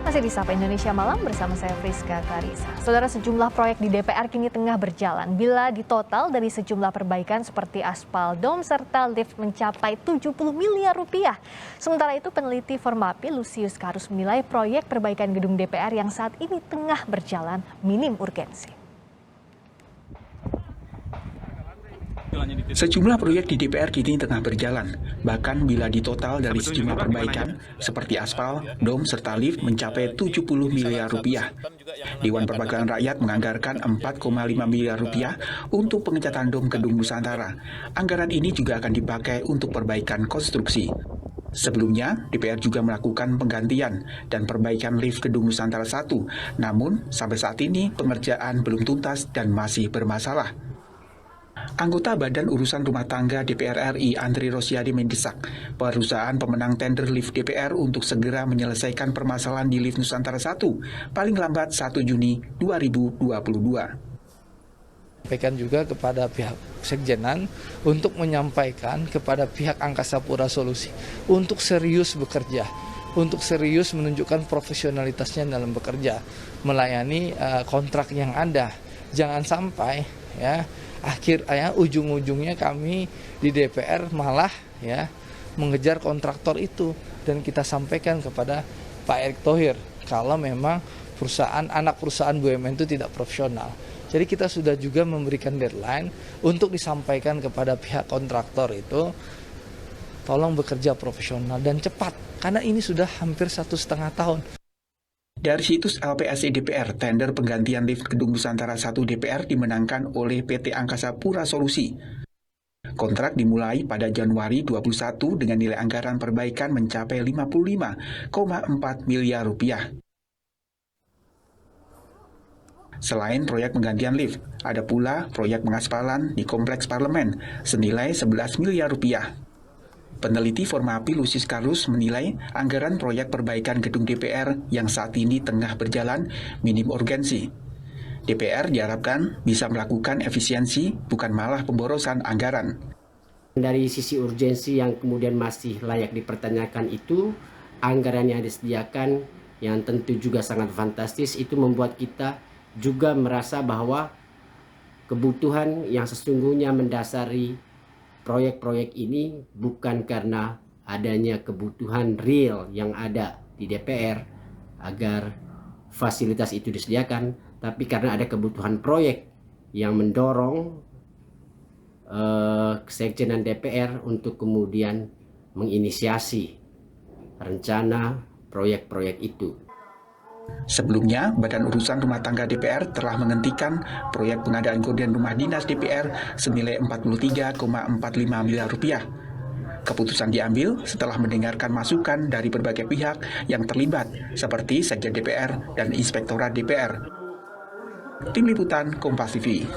Masih di Sapa Indonesia Malam bersama saya Friska Clarissa. Saudara, sejumlah proyek di DPR kini tengah berjalan. Bila ditotal dari sejumlah perbaikan seperti aspal, dom, serta lift mencapai 70 miliar rupiah. Sementara itu peneliti Formapi Lusius Karus menilai proyek perbaikan gedung DPR yang saat ini tengah berjalan minim urgensi. Sejumlah proyek di DPR kini tengah berjalan. Bahkan bila ditotal dari sejumlah perbaikan seperti aspal, dom, serta lift mencapai 70 miliar rupiah. Dewan Perwakilan Rakyat menganggarkan 4,5 miliar rupiah untuk pengecatan dom Gedung Nusantara. Anggaran ini juga akan dipakai untuk perbaikan konstruksi. Sebelumnya, DPR juga melakukan penggantian dan perbaikan lift Gedung Nusantara 1. Namun, sampai saat ini pengerjaan belum tuntas dan masih bermasalah. Anggota Badan Urusan Rumah Tangga DPR RI Andri Rosiadi mendesak perusahaan pemenang tender lift DPR untuk segera menyelesaikan permasalahan di lift Nusantara 1 paling lambat 1 Juni 2022. Sampaikan juga kepada pihak Sekjenan untuk menyampaikan kepada pihak Angkasa Pura Solusi untuk serius bekerja, untuk serius menunjukkan profesionalitasnya dalam bekerja, melayani kontrak yang ada. Jangan sampai ujung-ujungnya kami di DPR malah mengejar kontraktor itu, dan kita sampaikan kepada Pak Erick Thohir kalau memang anak perusahaan BUMN itu tidak profesional. Jadi kita sudah juga memberikan deadline untuk disampaikan kepada pihak kontraktor itu, tolong bekerja profesional dan cepat, karena ini sudah hampir 1,5 tahun. Dari situs LPSI DPR, tender penggantian lift Gedung Nusantara 1 DPR dimenangkan oleh PT Angkasa Pura Solusi. Kontrak dimulai pada Januari 21 dengan nilai anggaran perbaikan mencapai 55,4 miliar rupiah. Selain proyek penggantian lift, ada pula proyek pengaspalan di Kompleks Parlemen senilai 11 miliar rupiah. Peneliti Formapi Lusius Karus menilai anggaran proyek perbaikan gedung DPR yang saat ini tengah berjalan minim urgensi. DPR diharapkan bisa melakukan efisiensi, bukan malah pemborosan anggaran. Dari sisi urgensi yang kemudian masih layak dipertanyakan itu, anggaran yang disediakan yang tentu juga sangat fantastis itu membuat kita juga merasa bahwa kebutuhan yang sesungguhnya mendasari proyek-proyek ini bukan karena adanya kebutuhan real yang ada di DPR agar fasilitas itu disediakan, tapi karena ada kebutuhan proyek yang mendorong Sekjenan DPR untuk kemudian menginisiasi rencana proyek-proyek itu. Sebelumnya, Badan Urusan Rumah Tangga DPR telah menghentikan proyek pengadaan gorden rumah dinas DPR senilai 43,45 miliar rupiah. Keputusan diambil setelah mendengarkan masukan dari berbagai pihak yang terlibat, seperti Sekjen DPR dan Inspektorat DPR. Tim Liputan Kompas TV.